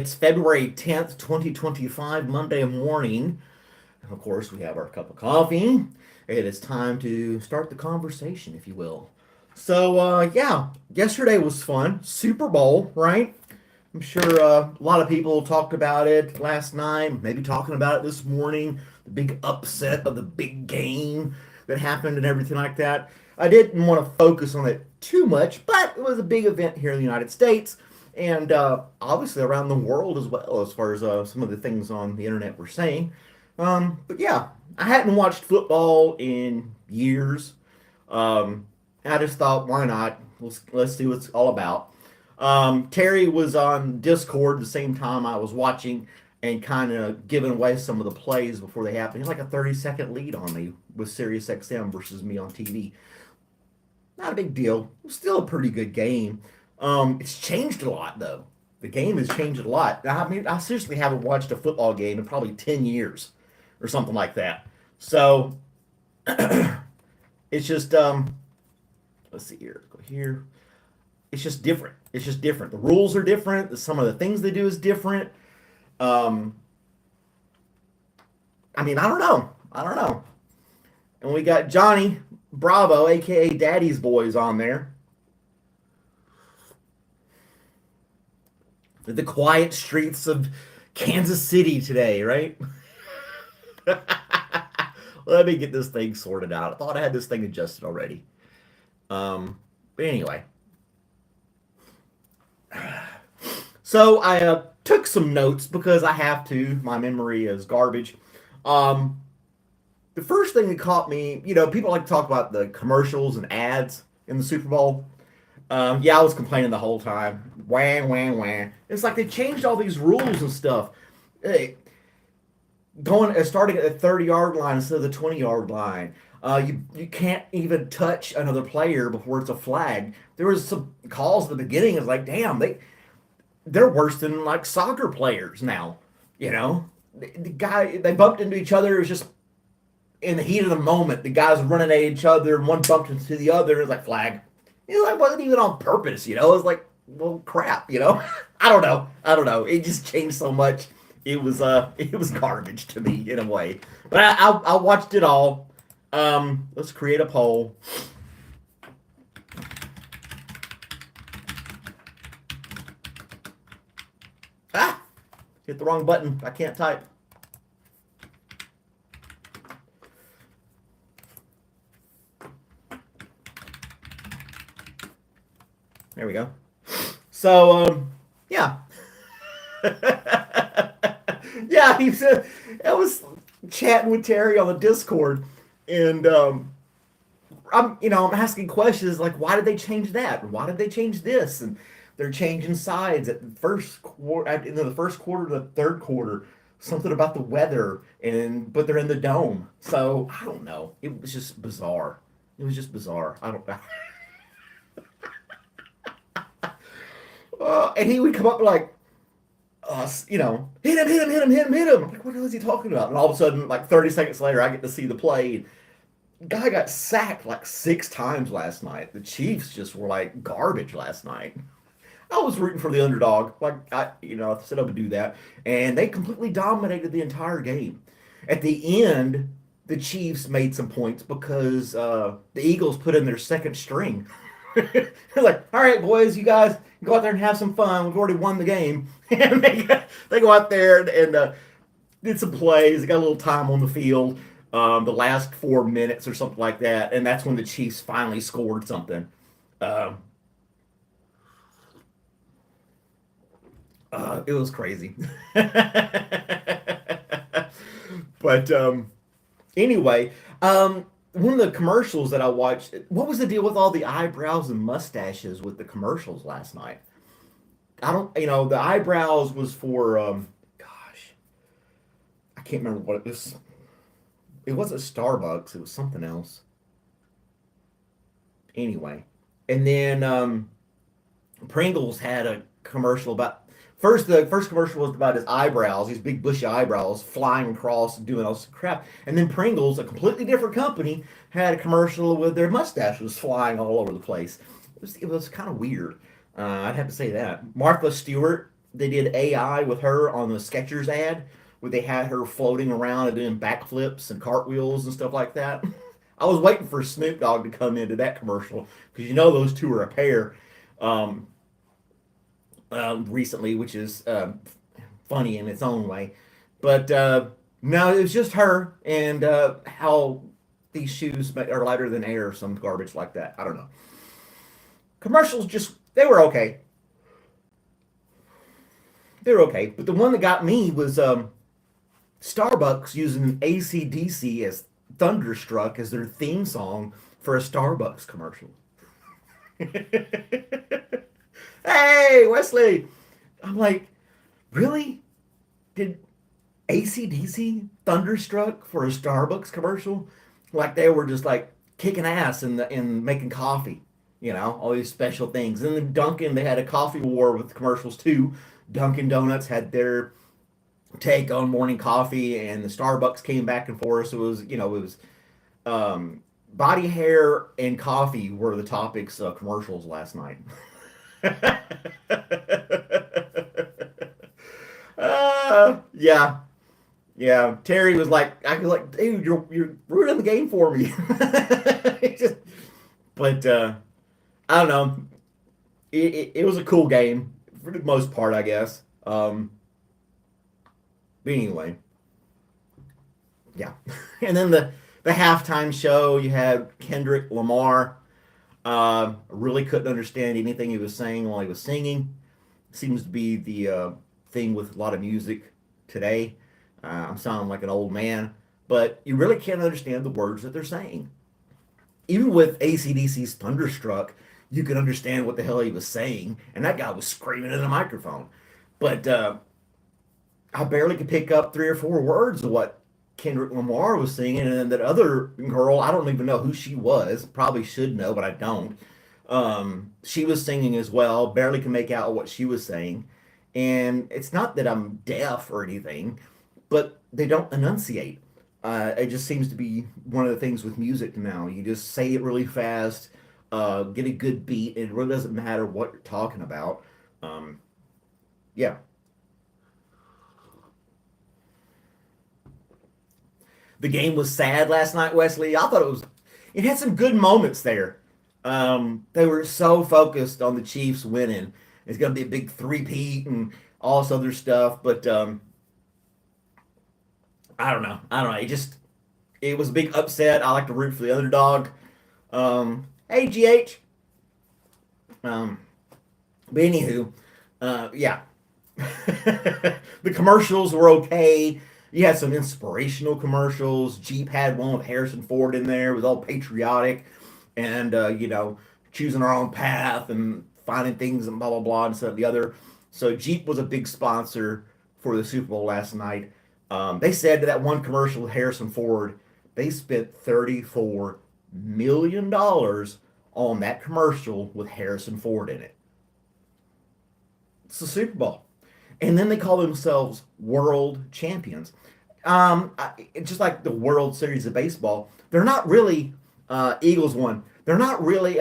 It's February 10th, 2025, Monday morning. And of course, we have our cup of coffee. It is time to start the conversation, if you will. So, yesterday was fun. Super Bowl, right? I'm sure a lot of people talked about it last night, maybe talking about it this morning. The big upset of the big game that happened and everything like that. I didn't want to focus on it too much, but it was a big event here in the United States and obviously around the world as well, as far as some of the things on the internet were saying. But yeah, I hadn't watched football in years. Um, I just thought, why not? Let's see what it's all about. Terry was on Discord the same time I was watching and kind of giving away some of the plays before they happened. He had like a 30-second lead on me with SiriusXM versus me on TV. Not a big deal. It was still a pretty good game. It's changed a lot though. The game has changed a lot. I mean, I seriously haven't watched a football game in probably 10 years or something like that. So it's just let's see here. Go here. It's just different. It's just different. The rules are different. Some of the things they do is different. Um, I mean, I don't know. I don't know. And we got Johnny Bravo, aka Daddy's Boys, on there. The quiet streets of Kansas City today, right? Let me get this thing sorted out. I thought I had this thing adjusted already. But anyway, so I took some notes because I have to. My memory is garbage. Um, the first thing that caught me, people like to talk about the commercials and ads in the Super Bowl. Yeah, I was complaining the whole time. Wah, wah, wah. It's like they changed all these rules and stuff. Hey, starting at the 30-yard line instead of the 20-yard line. You can't even touch another player before it's a flag. There was some calls at the beginning. It's like, damn, they're worse than like soccer players now. The guy they bumped into each other. It was just in the heat of the moment. The guys running at each other, and one bumped into the other. It was like flag. It wasn't even on purpose. It was like, well, crap. I don't know. I don't know. It just changed so much. It was garbage to me in a way. But I watched it all. Let's create a poll. Ah, hit the wrong button. I can't type. There we go. So, yeah. Yeah, he said I was chatting with Terry on the Discord, and I'm asking questions like, why did they change that? Why did they change this? And they're changing sides at the first quarter, in the first quarter to the third quarter. Something about the weather, but they're in the dome. So I don't know. It was just bizarre. It was just bizarre. I don't. And he would come up like, hit him, hit him, hit him, hit him, hit him. I'm like, what the hell is he talking about? And all of a sudden, like 30 seconds later, I get to see the play. Guy got sacked like 6 times last night. The Chiefs just were like garbage last night. I was rooting for the underdog. Like I said I would do that, and they completely dominated the entire game. At the end, the Chiefs made some points because the Eagles put in their second string. They're like, all right, boys, you guys go out there and have some fun. We've already won the game. And they go out there and did some plays. They got a little time on the field, the last 4 minutes or something like that. And that's when the Chiefs finally scored something. Um, it was crazy. But anyway, one of the commercials that I watched, what was the deal with all the eyebrows and mustaches with the commercials last night? I don't, the eyebrows was for, gosh, I can't remember what it was. It wasn't Starbucks, it was something else. Anyway. And then Pringles had a commercial about, the first commercial was about his eyebrows, these big bushy eyebrows flying across and doing all this crap. And then Pringles, a completely different company, had a commercial with their mustaches flying all over the place. It was kind of weird. I'd have to say that. Martha Stewart they did AI with her on the Skechers ad, where they had her floating around and doing backflips and cartwheels and stuff like that. I was waiting for Snoop Dogg to come into that commercial because you know those two are a pair. Um, Recently, which is funny in its own way. But no, it was just her and how these shoes are lighter than air or some garbage like that. I don't know. Commercials just, they were okay. They were okay. But the one that got me was Starbucks using AC/DC as Thunderstruck as their theme song for a Starbucks commercial. Hey, Wesley! I'm like, really? Did AC/DC Thunderstruck for a Starbucks commercial? Like they were just like kicking ass in making coffee, all these special things. And then Dunkin', they had a coffee war with commercials too. Dunkin' Donuts had their take on morning coffee, and the Starbucks came back and forth. So it was body hair and coffee were the topics of commercials last night. Yeah, yeah. Terry was like, I was like, dude, you're ruining the game for me. Just, but I don't know. It was a cool game for the most part, I guess. But anyway, yeah. And then the halftime show, you had Kendrick Lamar. Really couldn't understand anything he was saying while he was singing. Seems to be the thing with a lot of music today. I'm sounding like an old man, but you really can't understand the words that they're saying. Even with AC/DC's Thunderstruck, you could understand what the hell he was saying, and that guy was screaming in a microphone. But I barely could pick up three or four words of what Kendrick Lamar was singing, and then that other girl, I don't even know who she was. Probably should know, but I don't. She was singing as well. Barely can make out what she was saying, and it's not that I'm deaf or anything, but they don't enunciate. It just seems to be one of the things with music now. You just say it really fast, get a good beat, and it really doesn't matter what you're talking about. Um, yeah, the game was sad last night, Wesley. I thought it had some good moments there. They were so focused on the Chiefs winning. It's going to be a big three-peat and all this other stuff, but I don't know. I don't know. It was a big upset. I like to root for the underdog. Hey, GH. Um, but anywho, yeah, the commercials were okay. You had some inspirational commercials. Jeep had one with Harrison Ford in there. It was all patriotic and, choosing our own path and finding things and blah, blah, blah, and stuff the other. So Jeep was a big sponsor for the Super Bowl last night. They said that one commercial with Harrison Ford, they spent $34 million on that commercial with Harrison Ford in it. It's the Super Bowl. And then they call themselves world champions. Just like the World Series of Baseball, they're not really Eagles won. They're not really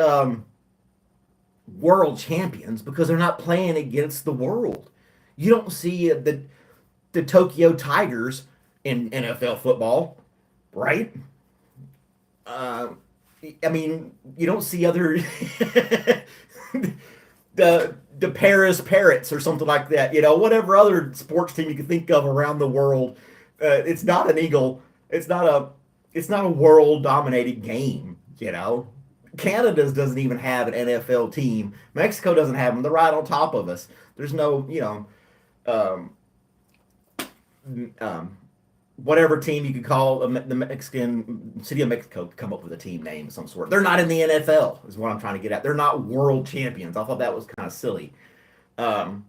world champions because they're not playing against the world. You don't see the Tokyo Tigers in NFL football, right? Uh, I mean, you don't see other the Paris Parrots or something like that. Whatever other sports team you can think of around the world. It's not an eagle. It's not a world dominating game. Canada doesn't even have an NFL team. Mexico doesn't have them. They're right on top of us. There's no um, um, whatever team you could call the Mexican city of Mexico could come up with a team name of some sort. They're not in the NFL, is what I'm trying to get at. They're not world champions. I thought that was kind of silly. Um,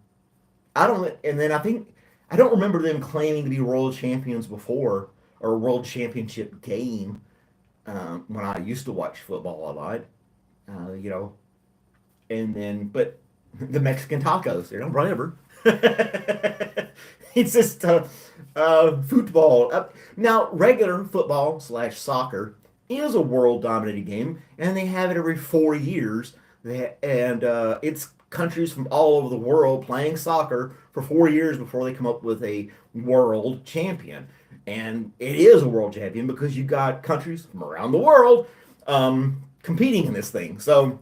I don't, and then I don't remember them claiming to be world champions before or a world championship game when I used to watch football a lot. You know, and then but the Mexican tacos, whatever. It's just football. Now, regular football slash soccer is a world dominated game, and they have it every 4 years. And it's countries from all over the world playing soccer for for 4 years before they come up with a world champion. And it is a world champion because you got countries from around the world competing in this thing. So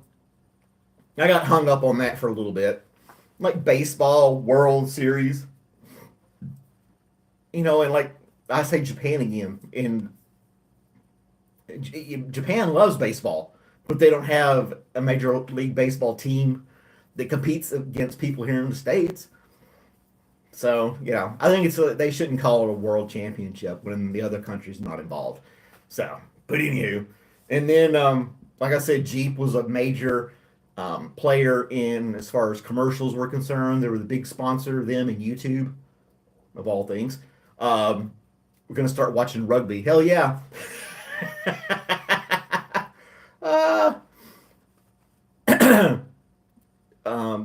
I got hung up on that for a little bit. Like baseball, World Series, and like I say Japan again. In Japan loves baseball, but they don't have a major league baseball team that competes against people here in the states. So I think they shouldn't call it a world championship when the other country's not involved. So, but anywho, and then like I said, Jeep was a major player in as far as commercials were concerned. They were the big sponsor of them and YouTube, of all things. We're gonna start watching rugby. Hell yeah! uh,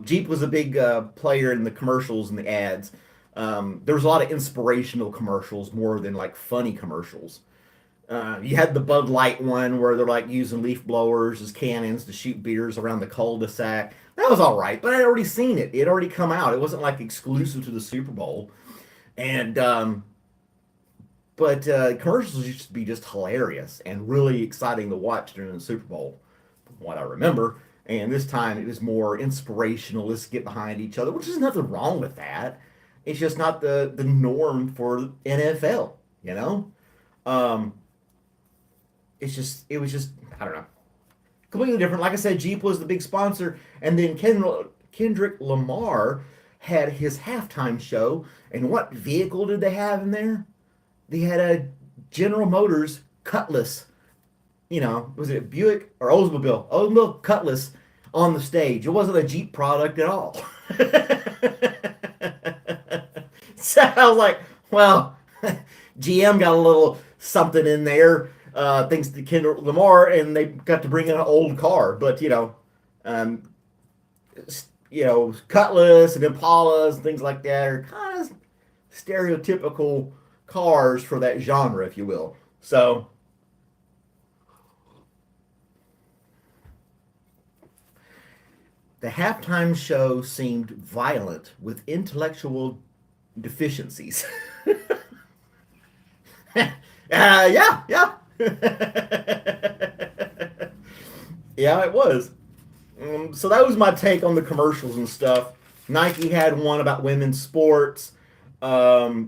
Jeep was a big player in the commercials and the ads. There was a lot of inspirational commercials more than like funny commercials. You had the Bud Light one where they're like using leaf blowers as cannons to shoot beers around the cul-de-sac. That was all right, but I'd already seen it. It had already come out. It wasn't like exclusive to the Super Bowl. And but commercials used to be just hilarious and really exciting to watch during the Super Bowl, from what I remember. And this time it was more inspirational. Let's get behind each other, which is nothing wrong with that. It's just not the norm for NFL, you know? Um, it was just, I don't know, completely different. Like I said, Jeep was the big sponsor, and then Kendrick Lamar had his halftime show. And what vehicle did they have in there? They had a General Motors Cutlass. Was it Buick or Oldsmobile? Oldsmobile Cutlass on the stage. It wasn't a Jeep product at all. So I was like, well, GM got a little something in there, thanks to Kendrick Lamar, and they got to bring in an old car. But um, Cutlass and Impalas and things like that are kind of stereotypical cars for that genre, if you will. So the halftime show seemed violent with intellectual deficiencies. Yeah, yeah. Yeah, it was. So that was my take on the commercials and stuff. Nike had one about women's sports.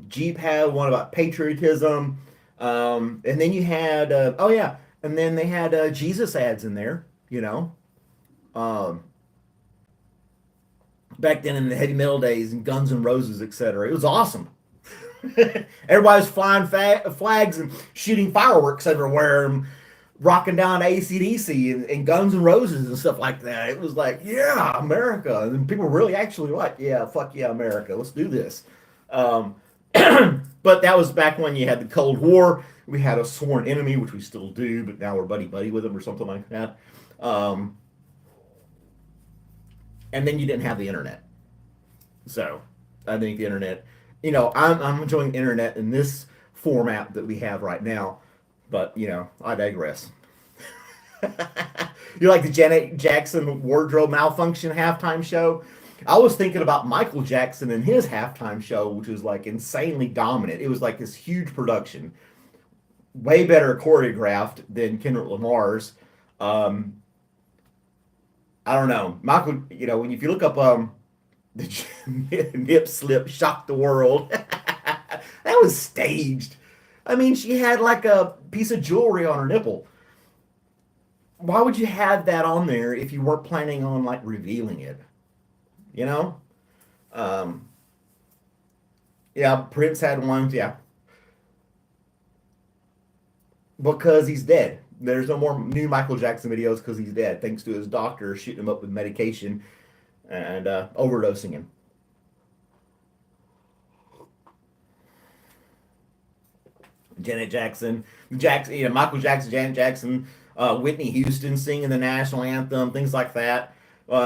Jeep had one about patriotism. And then you had, oh yeah, and then they had Jesus ads in there, um, back then in the heavy metal days and Guns N' Roses, etc. It was awesome. Everybody was flying flags and shooting fireworks everywhere and rocking down AC/DC and Guns N' Roses and stuff like that. It was like, yeah, America. And people really actually like, yeah, fuck yeah, America. Let's do this. Um, but that was back when you had the Cold War. We had a sworn enemy, which we still do, but now we're buddy-buddy with them or something like that. Um, and then you didn't have the internet. So I think the internet, I'm enjoying the internet in this format that we have right now, but I digress. You like the Janet Jackson wardrobe malfunction halftime show? I was thinking about Michael Jackson and his halftime show, which was like insanely dominant. It was like this huge production, way better choreographed than Kendrick Lamar's. Um, I don't know, Michael. If you look up the nip slip shocked the world, that was staged. I mean, she had like a piece of jewelry on her nipple. Why would you have that on there if you weren't planning on like revealing it? You know? Um, yeah, Prince had one. Yeah, because he's dead. There's no more new Michael Jackson videos because he's dead, thanks to his doctor shooting him up with medication and overdosing him. Janet Jackson, Michael Jackson, Janet Jackson, Whitney Houston singing the national anthem, things like that.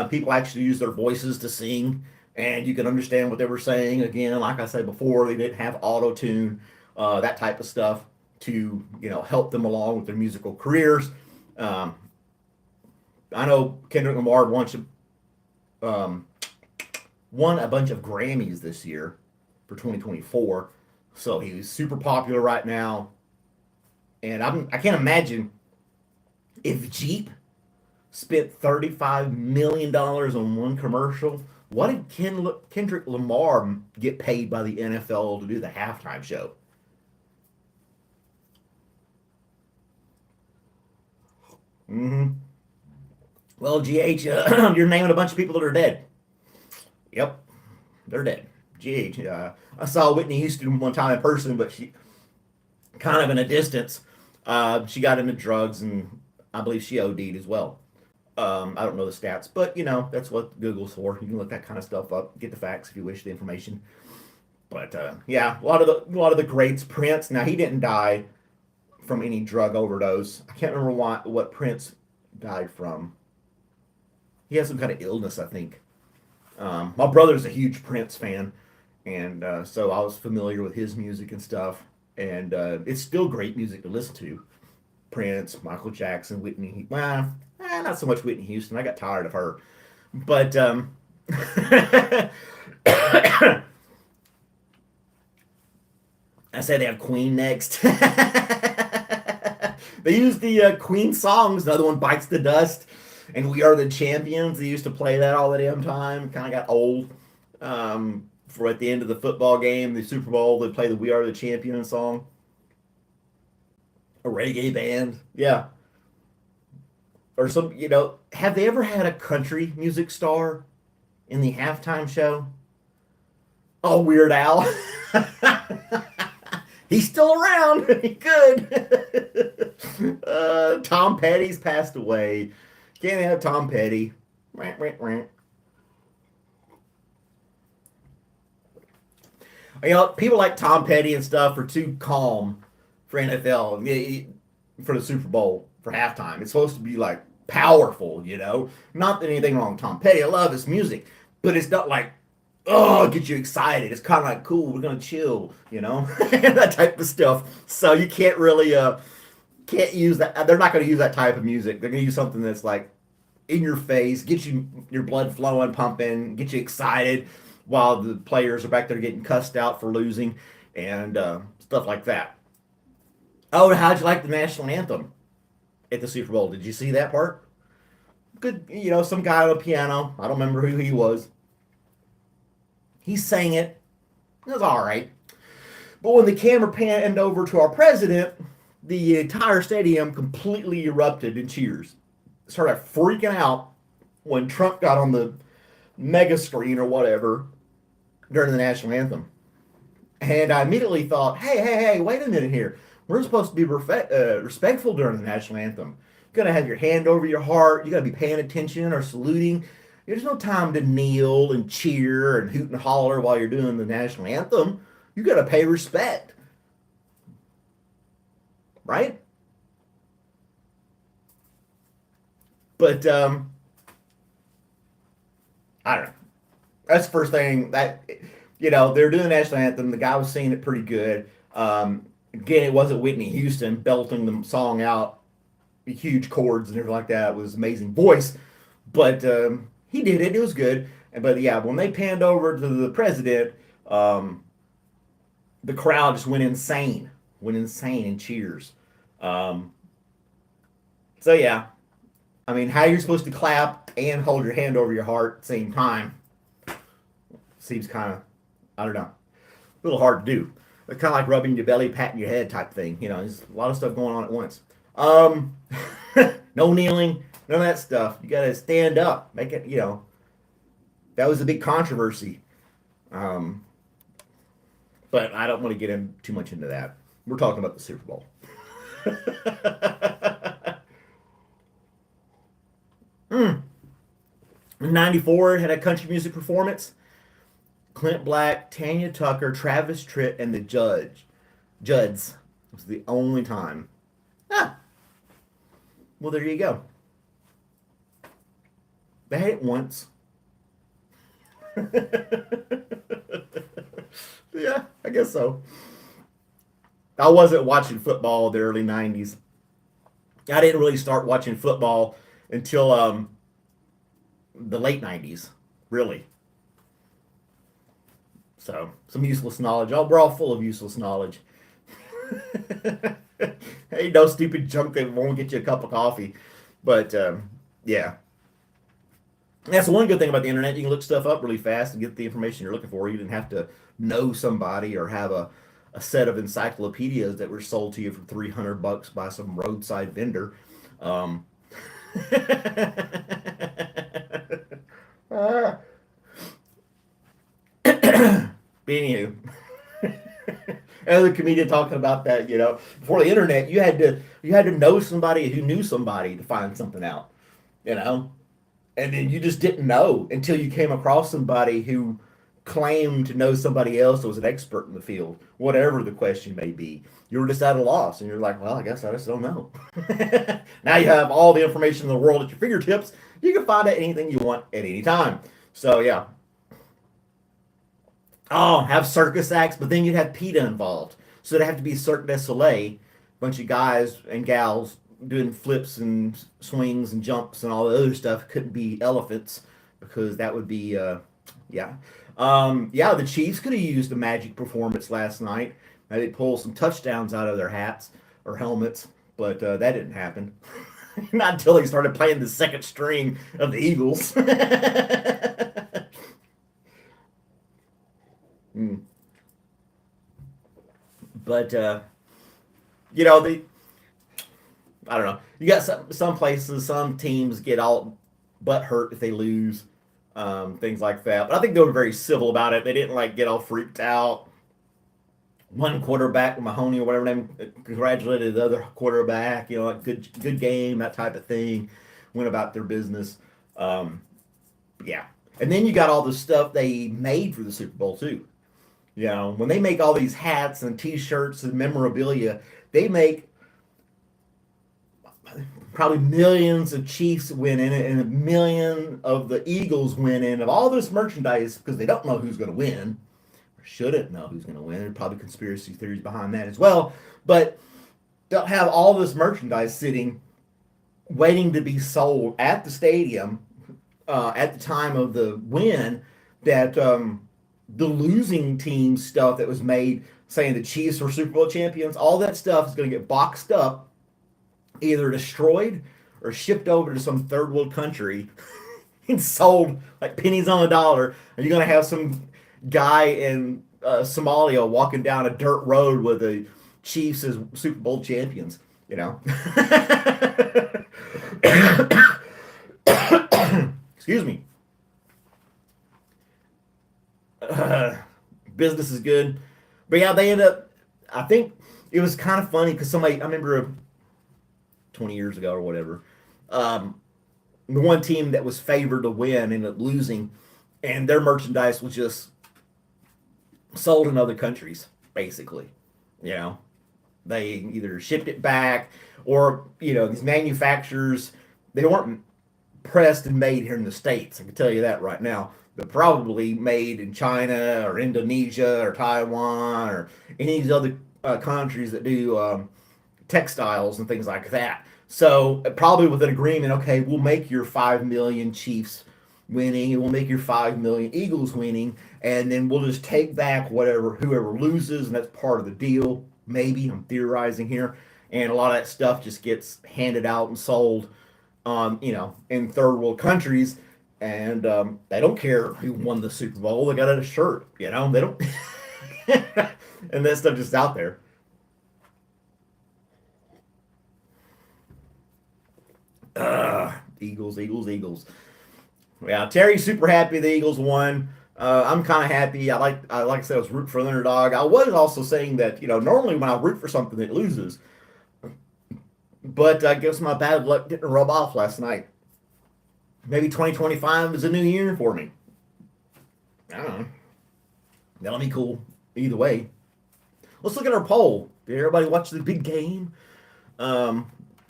People actually use their voices to sing, and you can understand what they were saying. Again, like I said before, they didn't have auto tune, that type of stuff to help them along with their musical careers. Um, I know Kendrick Lamar wants to won a bunch of Grammys this year for 2024. So he's super popular right now. And I can't imagine if Jeep spent $35 million on one commercial. What did Kendrick Lamar get paid by the NFL to do the halftime show? Mm-hmm. Well, GH, you're naming a bunch of people that are dead. Yep, they're dead. GH. I saw Whitney Houston one time in person, but she kind of in a distance. She got into drugs and I believe she OD'd as well. I don't know the stats, but that's what Google's for. You can look that kind of stuff up, get the facts if you wish, the information. But yeah, a lot of the greats. Prince. Now he didn't die from any drug overdose. I can't remember what Prince died from. He has some kind of illness, I think. My brother's a huge Prince fan, and so I was familiar with his music and stuff. And it's still great music to listen to. Prince, Michael Jackson, Whitney. Well, not so much Whitney Houston. I got tired of her, but I say they have Queen next. They use the Queen songs. Another one, Bites the Dust, and We Are the Champions. They used to play that all the damn time. Kind of got old. For at the end of the football game, the Super Bowl, they play the We Are the Champions song. A reggae band. Yeah. Or have they ever had a country music star in the halftime show? Oh, Weird Al. He's still around. He could. Tom Petty's passed away. Can't have Tom Petty. People like Tom Petty and stuff are too calm for NFL, for the Super Bowl, for halftime. It's supposed to be like powerful. Not that anything wrong with Tom Petty. I love his music, but it's not like, oh, get you excited. It's kind of like, cool, we're gonna chill, that type of stuff. So you can't really can't use that. They're not gonna use that type of music. They're gonna use something that's like in your face, get your blood flowing, pumping, get you excited while the players are back there getting cussed out for losing and stuff like that. Oh, how'd you like the national anthem at the Super Bowl? Did you see that part? Good, some guy on a piano. I don't remember who he was. He sang it. It was all right. But when the camera panned over to our president, the entire stadium completely erupted in cheers. Started freaking out when Trump got on the mega screen or whatever during the national anthem. And I immediately thought, hey, wait a minute here. We're supposed to be respectful during the national anthem. You got to have your hand over your heart. You got to be paying attention or saluting. There's no time to kneel and cheer and hoot and holler while you're doing the national anthem. You got to pay respect. Right? But, I don't know. That's the first thing that, they're doing the national anthem. The guy was singing it pretty good. Again, it wasn't Whitney Houston belting the song out, huge chords and everything like that. It was amazing voice. But he did it. It was good. But yeah, when they panned over to the president, the crowd just went insane. Went insane in cheers. So yeah, I mean, how you're supposed to clap and hold your hand over your heart at the same time seems kind of, I don't know, a little hard to do. It's kind of like rubbing your belly, patting your head type thing. There's a lot of stuff going on at once. No kneeling, none of that stuff. You got to stand up, make it. That was a big controversy. But I don't want to get too much into that. We're talking about the Super Bowl. In '94, had a country music performance. Clint Black, Tanya Tucker, Travis Tritt, and the Judds. It was the only time. Well, there you go. They had it once. Yeah, I guess so. I wasn't watching football in the early '90s. I didn't really start watching football until the late '90s, really. So some useless knowledge. Oh, we're all full of useless knowledge. Hey, no stupid junk that won't get you a cup of coffee. But yeah, that's one good thing about the internet. You can look stuff up really fast and get the information you're looking for. You didn't have to know somebody or have a set of encyclopedias that were sold to you for $300 by some roadside vendor. Um, Anywho, another comedian talking about that. Before the internet, you had to know somebody who knew somebody to find something out. You know, and then you just didn't know until you came across somebody who claimed to know somebody else that was an expert in the field, whatever the question may be. You were just at a loss, and you're like, well, I guess I just don't know. Now you have all the information in the world at your fingertips. You can find out anything you want at any time. So yeah. Oh, have circus acts, but then you'd have PETA involved. So it'd have to be Cirque du Soleil, bunch of guys and gals doing flips and swings and jumps and all the other stuff. Couldn't be elephants because that would be yeah. Yeah, the Chiefs could have used a magic performance last night. They pull some touchdowns out of their hats or helmets, but that didn't happen. Not until they started playing the second string of the Eagles. Mm. But the I don't know. You got some places, some teams get all butt hurt if they lose, things like that. But I think they were very civil about it. They didn't like get all freaked out. One quarterback, Mahoney or whatever name, congratulated the other quarterback. Like good game, that type of thing. Went about their business. Yeah, and then you got all the stuff they made for the Super Bowl too. When they make all these hats and T-shirts and memorabilia, they make probably millions of Chiefs win in it and a million of the Eagles win in of all this merchandise because they don't know who's going to win or shouldn't know who's going to win. There's probably conspiracy theories behind that as well. But they'll have all this merchandise sitting, waiting to be sold at the stadium at the time of the win. That the losing team stuff that was made saying the Chiefs were Super Bowl champions, all that stuff is going to get boxed up, either destroyed or shipped over to some third world country and sold like pennies on the dollar. And you're going to have some guy in Somalia walking down a dirt road with the Chiefs as Super Bowl champions, Excuse me. Business is good. But yeah, they end up, I think it was kind of funny because I remember 20 years ago or whatever, the one team that was favored to win ended up losing, and their merchandise was just sold in other countries, basically. You know, they either shipped it back or, these manufacturers, they weren't pressed and made here in the States. I can tell you that right now. They're probably made in China or Indonesia or Taiwan or any of these other countries that do textiles and things like that. So probably with an agreement, okay, we'll make your 5 million Chiefs winning, and we'll make your 5 million Eagles winning, and then we'll just take back whoever loses, and that's part of the deal. Maybe I'm theorizing here, and a lot of that stuff just gets handed out and sold, in third world countries, and they don't care who won the Super Bowl. They got a shirt, they don't, and that stuff just out there. Eagles, Eagles, Eagles. Yeah, Terry's super happy the Eagles won. I'm kind of happy. Like I said, I was rooting for the underdog. I was also saying that normally when I root for something it loses, but I guess my bad luck didn't rub off last night. Maybe 2025 is a new year for me. I don't know. That'll be cool. Either way, let's look at our poll. Did everybody watch the big game?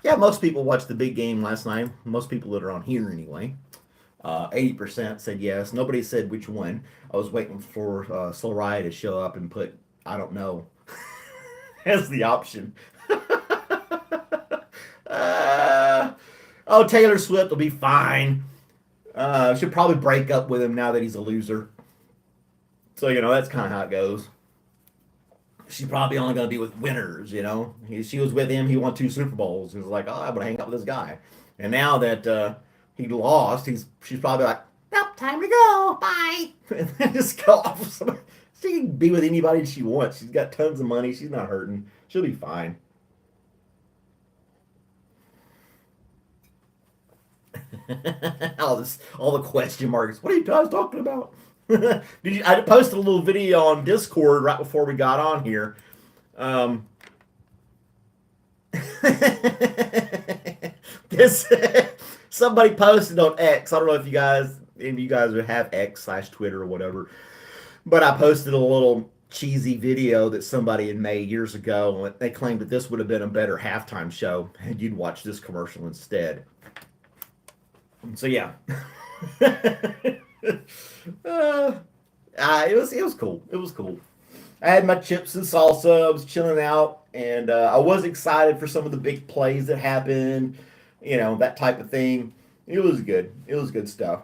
Yeah, most people watched the big game last night. Most people that are on here anyway. 80% said yes. Nobody said which one. I was waiting for Soraya to show up and put I don't know as the option. Oh, Taylor Swift will be fine. Should probably break up with him now that he's a loser. So, that's kind of how it goes. She's probably only going to be with winners. She was with him. He won 2 Super Bowls. He was like, oh, I'm going to hang out with this guy. And now that he lost, she's probably like, nope, time to go. Bye. And then just go off. She can be with anybody she wants. She's got tons of money. She's not hurting. She'll be fine. all the question marks. What are you guys talking about? I posted a little video on Discord right before we got on here. This somebody posted on X. I don't know if any of you guys would have X/Twitter or whatever, but I posted a little cheesy video that somebody had made years ago. And they claimed that this would have been a better halftime show, and you'd watch this commercial instead. So yeah. It was cool. It was cool. I had my chips and salsa. I was chilling out, and I was excited for some of the big plays that happened. That type of thing. It was good. It was good stuff.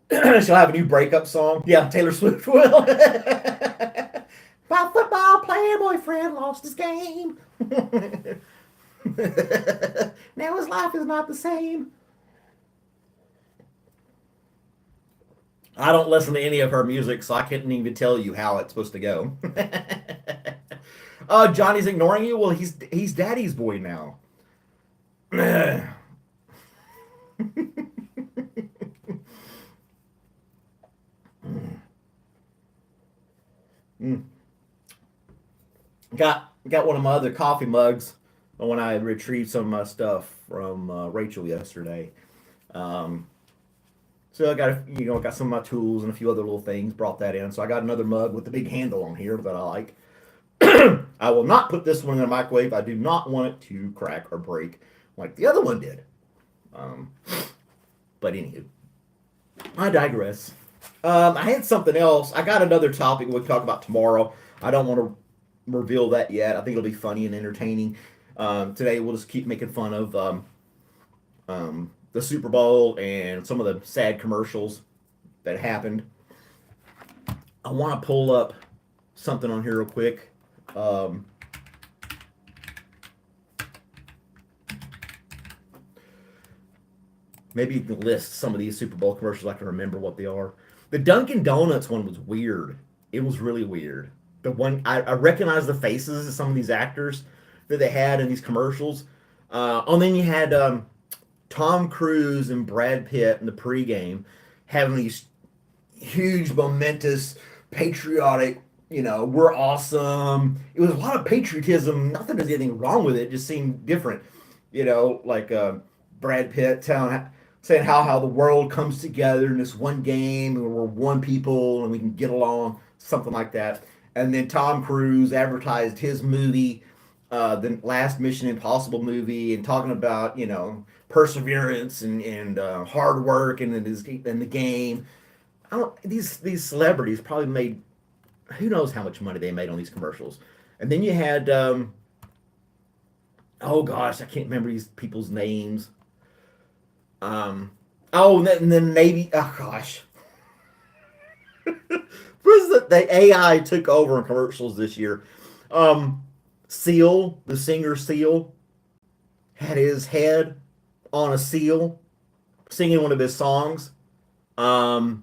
She'll have a new breakup song. Yeah, Taylor Swift will. My football player boyfriend lost his game. Now his life is not the same. I don't listen to any of her music, so I couldn't even tell you how it's supposed to go. Johnny's ignoring you? Well, he's daddy's boy now. Got one of my other coffee mugs when I retrieved some of my stuff from Rachel yesterday. So I got some of my tools and a few other little things. Brought that in. So I got another mug with the big handle on here that I like. I will not put this one in the microwave. I do not want it to crack or break like the other one did. But anywho, I digress. I had something else. I got another topic we'll talk about tomorrow. I don't want to reveal that yet. I think it'll be funny and entertaining. Today we'll just keep making fun of the Super Bowl and some of the sad commercials that happened. I want to pull up something on here real quick. Maybe you can list some of these Super Bowl commercials. I can remember what they are. The Dunkin' Donuts one was weird. It was really weird. The one I recognize the faces of some of these actors that they had in these commercials. And then you had Tom Cruise and Brad Pitt in the pregame having these huge, momentous, patriotic, we're awesome. It was a lot of patriotism. Not that there's anything wrong with it. It just seemed different. Like Brad Pitt saying how the world comes together in this one game and we're one people and we can get along, something like that. And then Tom Cruise advertised his movie, the last Mission Impossible movie, and talking about, perseverance and hard work and in the game. These celebrities probably made, who knows how much money they made on these commercials. And then you had, oh gosh, I can't remember these people's names. And then Navy, oh gosh. The AI took over in commercials this year. Seal, the singer Seal, had his head on a seal singing one of his songs. Yeah,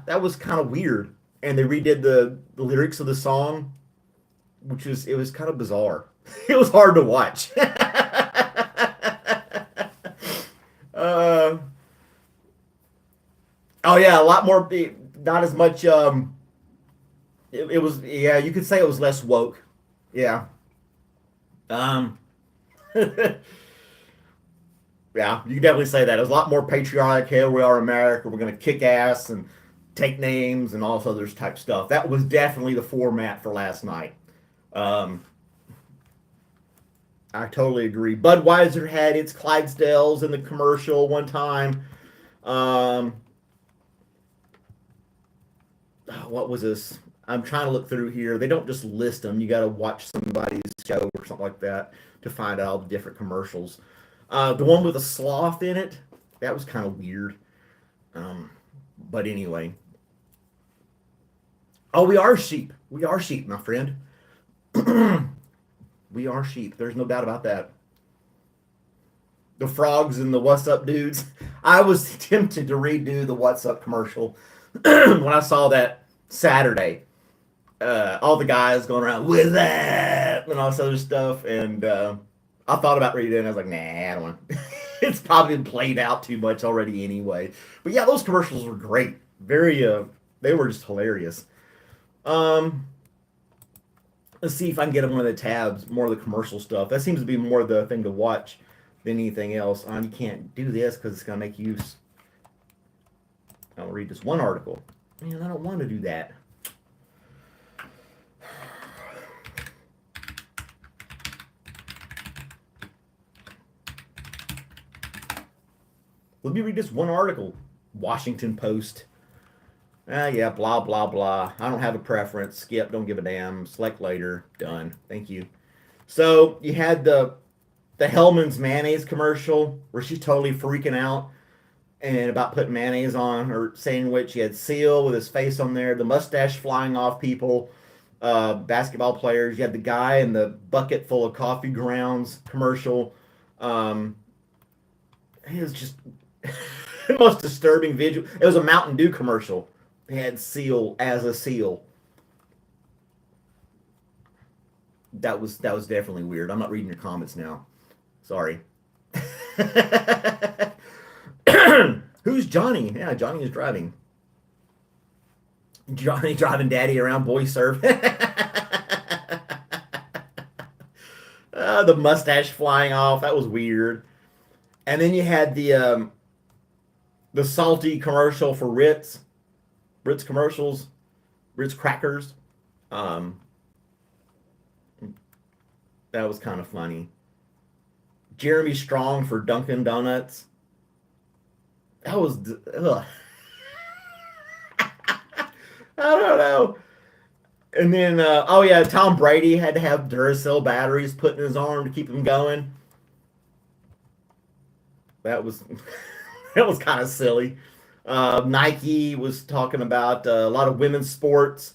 that was kind of weird. And they redid the lyrics of the song, it was kind of bizarre. It was hard to watch. Oh yeah, a lot more, not as much, it was, yeah, you could say it was less woke. Yeah. Yeah, you can definitely say that. It was a lot more patriotic. Here we are, America. We're going to kick ass and take names and all this other type stuff. That was definitely the format for last night. I totally agree. Budweiser had its Clydesdales in the commercial one time. What was this? I'm trying to look through here. They don't just list them. You got to watch somebody's show or something like that to find out all the different commercials. The one with a sloth in it, that was kind of weird. But anyway, Oh, we are sheep. We are sheep, my friend. We are sheep. There's no doubt about that. The frogs and the what's up dudes. I was tempted to redo the what's up commercial when I saw that Saturday. All the guys going around with that and all this other stuff, and I thought about redoing it. I was like, nah, I don't want. It's probably been played out too much already anyway. But yeah, those commercials were great. Very, they were just hilarious. Um, let's see if I can get one of the tabs, more of the commercial stuff. That seems to be more the thing to watch than anything else. You can't do this because it's gonna make use. I'll read this one article. Man, I don't want to do that. Let me read this one article. Washington Post. Yeah, blah, blah, blah. I don't have a preference. Skip, don't give a damn. Select later. Done. Thank you. So you had the Hellman's mayonnaise commercial where she's totally freaking out and about putting mayonnaise on her sandwich. You had Seal with his face on there, the mustache flying off people, basketball players. You had the guy in the bucket full of coffee grounds commercial. It was just the most disturbing visual. It was a Mountain Dew commercial. They had Seal as a seal. That was definitely weird. I'm not reading your comments now. Sorry. Who's Johnny? Yeah, Johnny is driving. Johnny driving daddy around boy surf. The mustache flying off. That was weird. And then you had the salty commercial for Ritz commercials, Ritz crackers. Um, that was kind of funny. Jeremy Strong for Dunkin' Donuts. That was ugh. I don't know. And then oh yeah, Tom Brady had to have Duracell batteries put in his arm to keep him going. That was that was kind of silly. Nike was talking about a lot of women's sports.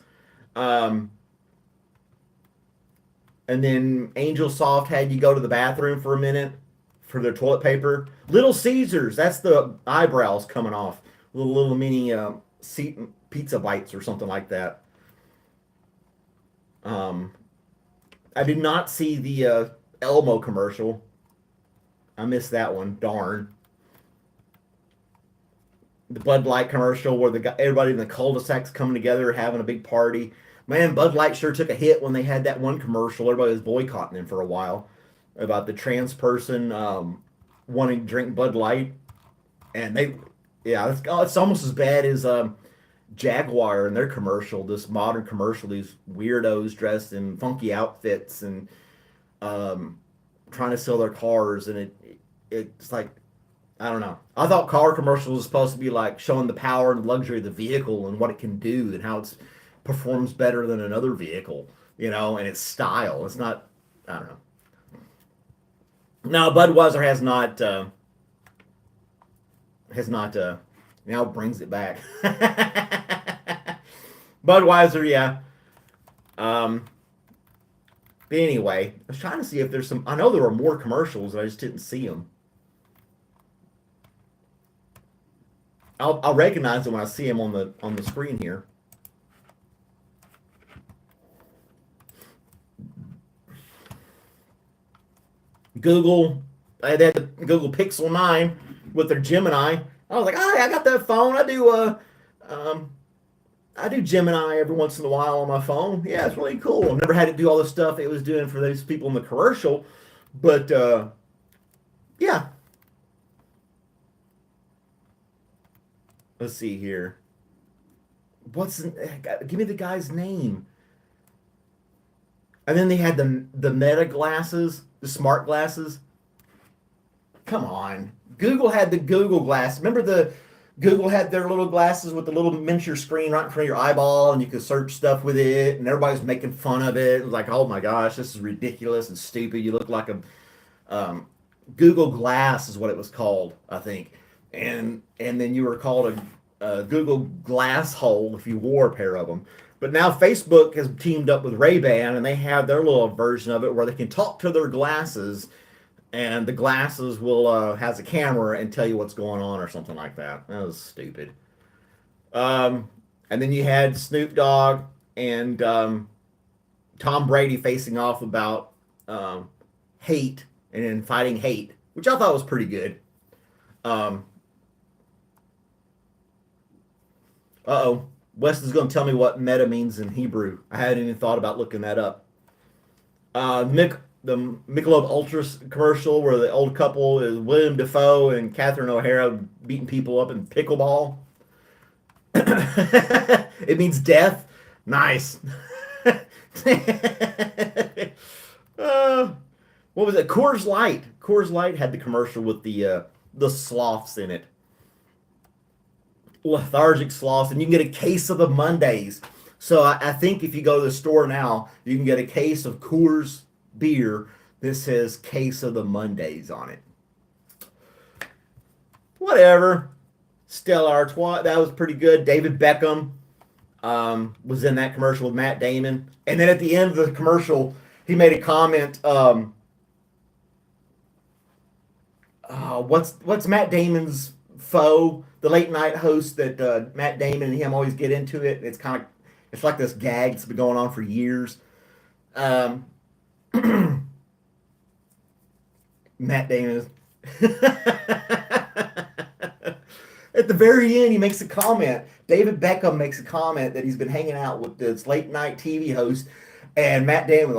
Um, and then Angel Soft had you go to the bathroom for a minute for their toilet paper. Little Caesars, that's the eyebrows coming off. Little mini seat pizza bites or something like that. Um, I did not see the Elmo commercial. I missed that one. Darn. The Bud Light commercial where everybody in the cul-de-sacs coming together having a big party. Man, Bud Light sure took a hit when they had that one commercial. Everybody was boycotting them for a while about the trans person wanting to drink Bud Light, and yeah, it's almost as bad as Jaguar and their commercial. This modern commercial, these weirdos dressed in funky outfits and trying to sell their cars, and it's like I don't know. I thought car commercials was supposed to be like showing the power and luxury of the vehicle and what it can do and how it performs better than another vehicle, and its style. It's not. I don't know. No, Budweiser has not now brings it back. Budweiser, yeah. But anyway, I was trying to see if there's some. I know there were more commercials, I just didn't see them. I'll recognize them when I see them on the screen here. Google, they had the Google Pixel 9 with their Gemini. I was like, oh, I got that phone. I do Gemini every once in a while on my phone. Yeah, it's really cool. I've never had to do all the stuff it was doing for those people in the commercial, but yeah. Let's see here. Give me the guy's name. And then they had the Meta glasses, the smart glasses. Come on. Google had the Google glass. Remember Google had their little glasses with the little miniature screen right in front of your eyeball, and you could search stuff with it, and everybody's making fun of it. It was like, oh my gosh, this is ridiculous and stupid. You look like a Google Glass is what it was called, I think. And then you were called a Google Glass hole if you wore a pair of them. But now Facebook has teamed up with Ray-Ban, and they have their little version of it where they can talk to their glasses, and the glasses will has a camera and tell you what's going on or something like that. That was stupid. Um, and then you had Snoop Dogg and Tom Brady facing off about um, hate and then fighting hate, which I thought was pretty good. Um, uh-oh. Wes is going to tell me what meta means in Hebrew. I hadn't even thought about looking that up. The Michelob Ultra commercial where the old couple is William Defoe and Catherine O'Hara beating people up in pickleball. It means death. Nice. What was it? Coors Light. Coors Light had the commercial with the sloths in it. Lethargic sloths, and you can get a case of the Mondays. So I think if you go to the store now, you can get a case of Coors beer. This says case of the Mondays on it. Whatever. Stella Artois, that was pretty good. David Beckham was in that commercial with Matt Damon. And then at the end of the commercial, he made a comment. What's Matt Damon's foe? The late night host that Matt Damon and him always get into it. It's like this gag that's been going on for years. Matt Damon. At the very end, he makes a comment. David Beckham makes a comment that he's been hanging out with this late night TV host, and Matt Damon,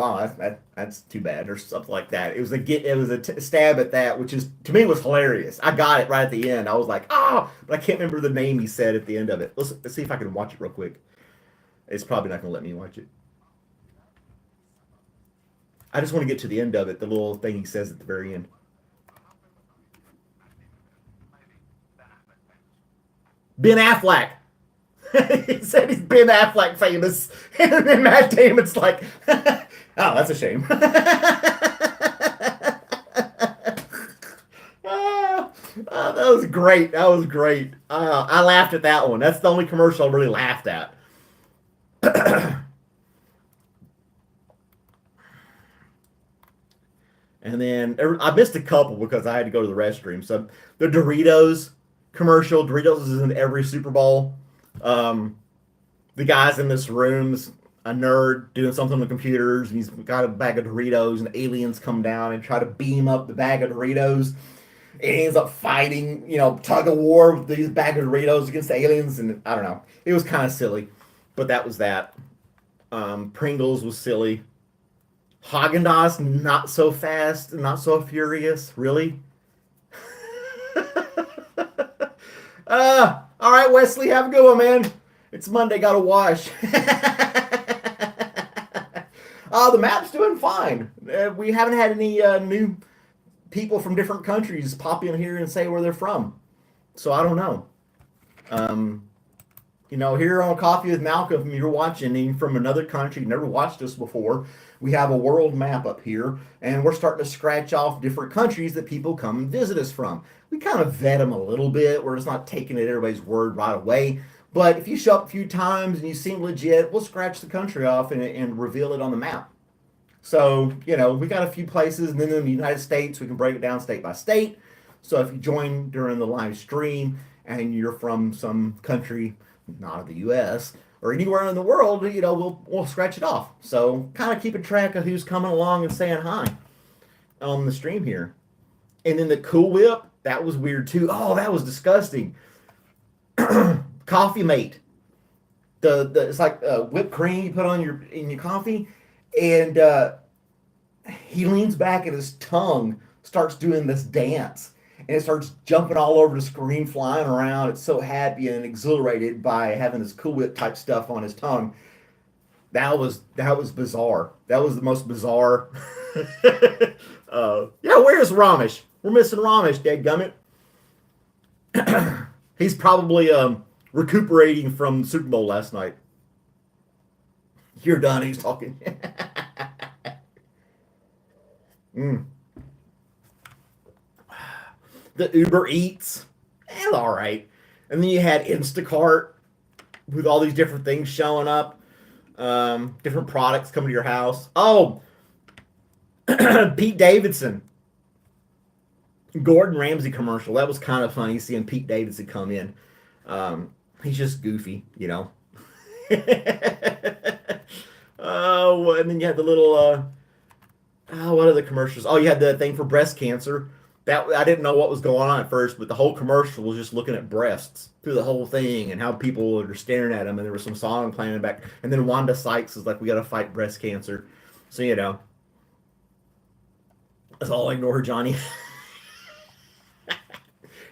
that's too bad, or something like that. It was a stab at that, which is to me was hilarious. I got it right at the end. I was like, but I can't remember the name he said at the end of it. Let's see if I can watch it real quick. It's probably not going to let me watch it. I just want to get to the end of it, the little thing he says at the very end. Ben Affleck. He said he's Ben Affleck famous. And then Matt Damon's like, oh, that's a shame. That was great. That was great. I laughed at that one. That's the only commercial I really laughed at. And then I missed a couple because I had to go to the restroom. So the Doritos commercial. Doritos is in every Super Bowl. The guy's in this room's a nerd doing something on the computers, and he's got a bag of Doritos, and aliens come down and try to beam up the bag of Doritos. And he ends up fighting, tug of war with these bag of Doritos against the aliens, and I don't know. It was kind of silly, but that was that. Pringles was silly. Haagen-Dazs, not so fast, not so furious, really. All right, Wesley, have a good one, man. It's Monday, gotta wash. The map's doing fine. We haven't had any new people from different countries pop in here and say where they're from. So I don't know. Here on Coffee with Malcolm, if you're watching from another country, never watched us before, we have a world map up here, and we're starting to scratch off different countries that people come and visit us from. We kind of vet them a little bit. We're just not taking it everybody's word right away. But if you show up a few times and you seem legit, we'll scratch the country off and reveal it on the map. So, we got a few places, and then in the United States, we can break it down state by state. So if you join during the live stream and you're from some country, not of the U.S., or anywhere in the world, we'll scratch it off. So kind of keeping track of who's coming along and saying hi on the stream here. And then the Cool Whip, that was weird too. Oh, that was disgusting. Coffee Mate. It's like whipped cream you put on in your coffee, and he leans back and his tongue starts doing this dance. And it starts jumping all over the screen, flying around. It's so happy and exhilarated by having this Cool Whip type stuff on his tongue. That was bizarre. That was the most bizarre. Where's Ramesh? We're missing Ramesh, dadgummit. He's probably recuperating from the Super Bowl last night. You're done. He's talking. The Uber Eats, all right. And then you had Instacart with all these different things showing up. Different products coming to your house. Oh, Pete Davidson, Gordon Ramsay commercial. That was kind of funny seeing Pete Davidson come in. He's just goofy, you know. Oh, and then you had the little what are the commercials? Oh, you had the thing for breast cancer. That I didn't know what was going on at first, but the whole commercial was just looking at breasts through the whole thing and how people were staring at them, and there was some song playing in the back. And then Wanda Sykes is like, "We got to fight breast cancer," so you know, that's all. I ignore her, Johnny.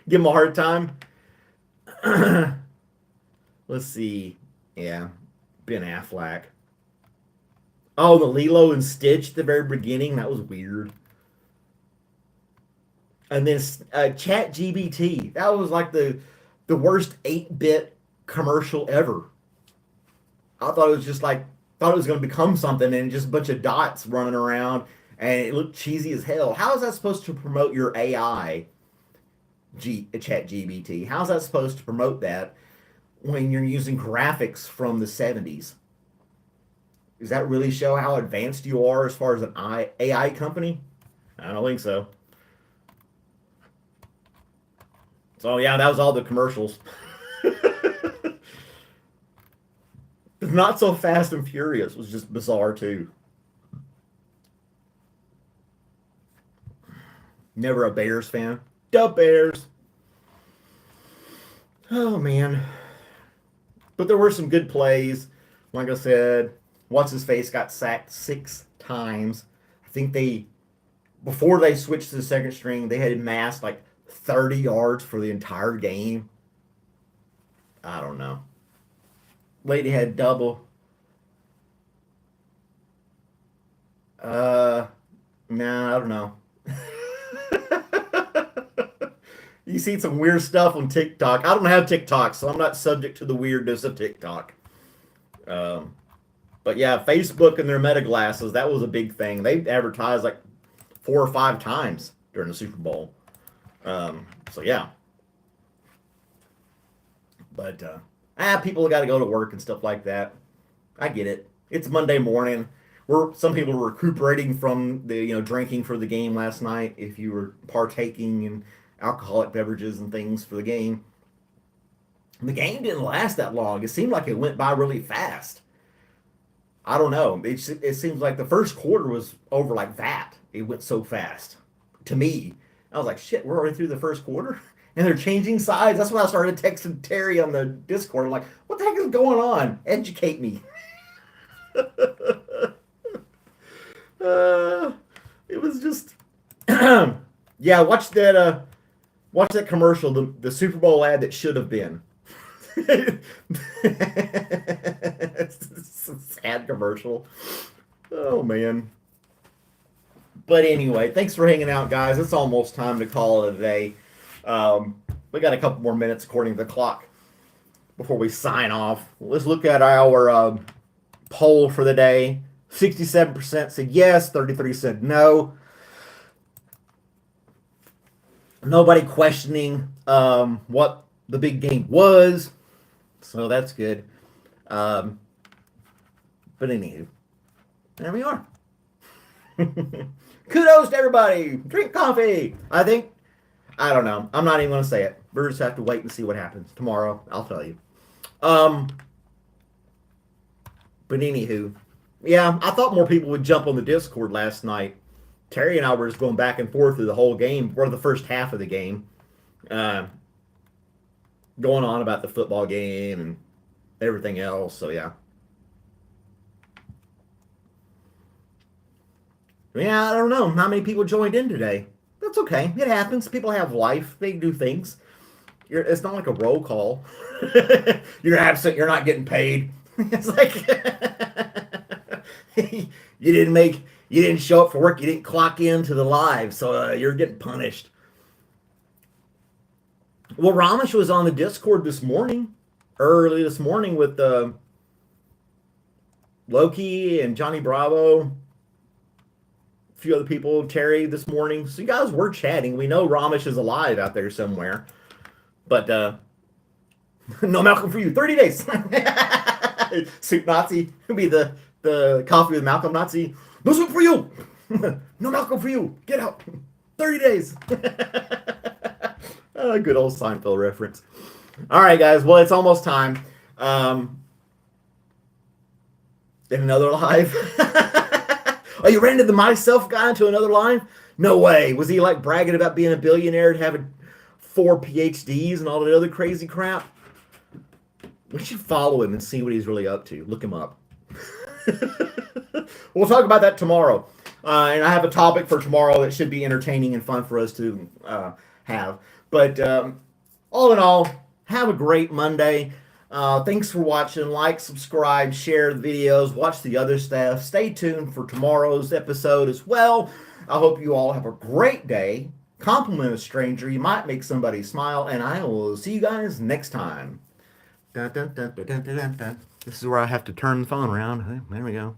Give him a hard time. Let's see. Yeah, Ben Affleck. Oh, the Lilo and Stitch at the very beginning. That was weird. And then Chat GBT. That was like the worst 8-bit commercial ever. I thought it was just like thought it was going to become something, and just a bunch of dots running around, and it looked cheesy as hell. How is that supposed to promote your AI? Chat GBT. How's that supposed to promote that when you're using graphics from the 70s? Does that really show how advanced you are as far as an AI company? I don't think so. So yeah, that was all the commercials. Not so Fast and Furious was just bizarre too. Never a Bears fan. The Bears. Oh man. But there were some good plays. Like I said, what's his face got sacked 6 times. I think before they switched to the second string, they had amassed like 30 yards for the entire game. I don't know. Lady had double. Nah, I don't know. You see some weird stuff on TikTok. I don't have TikTok, so I'm not subject to the weirdness of TikTok. Um, but yeah, Facebook and their Meta glasses, that was a big thing. They advertised like 4 or 5 times during the Super Bowl. So yeah. But people got to go to work and stuff like that. I get it. It's Monday morning. Some people were recuperating from the drinking for the game last night. If you were partaking in alcoholic beverages and things for the game, the game didn't last that long. It seemed like it went by really fast. I don't know. It seems like the first quarter was over like that. It went so fast to me. I was like, shit, we're already through the first quarter? And they're changing sides. That's when I started texting Terry on the Discord. I'm like, what the heck is going on? Educate me. It was just, yeah. Watch that commercial, the Super Bowl ad that should have been. It's a sad commercial. Oh man. But anyway, thanks for hanging out, guys. It's almost time to call it a day. We got a couple more minutes according to the clock before we sign off. Let's look at our poll for the day. 67% said yes, 33% said no. Nobody questioning what the big game was, so that's good. But anywho, there we are. Kudos to everybody. Drink coffee. I don't know. I'm not even going to say it. We'll just have to wait and see what happens. Tomorrow, I'll tell you. But anywho, yeah, I thought more people would jump on the Discord last night. Terry and I were just going back and forth through the whole game, or the first half of the game, going on about the football game and everything else. So yeah. Yeah, I don't know how many people joined in today. That's okay. It happens. People have life. They do things. It's not like a roll call. You're absent. You're not getting paid. It's like you didn't show up for work. You didn't clock into the live, so you're getting punished. Well, Ramesh was on the Discord early this morning with Loki and Johnny Bravo. Few other people, Terry this morning. So you guys were chatting. We know Ramesh is alive out there somewhere. But no Malcolm for you. 30 days. Soup Nazi. He'll be the Coffee with Malcolm Nazi. No soup for you. No Malcolm for you. Get out. 30 days. Good old Seinfeld reference. All right, guys. Well, it's almost time. In another live. Oh, you ran into the myself guy into another live? No way. Was he like bragging about being a billionaire and having 4 PhDs and all that other crazy crap? We should follow him and see what he's really up to. Look him up. We'll talk about that tomorrow. And I have a topic for tomorrow that should be entertaining and fun for us to have. But all in all, have a great Monday. Thanks for watching. Like, subscribe, share the videos, watch the other stuff. Stay tuned for tomorrow's episode as well. I hope you all have a great day. Compliment a stranger. You might make somebody smile. And I will see you guys next time. Dun, dun, dun, dun, dun, dun, dun. This is where I have to turn the phone around. There we go.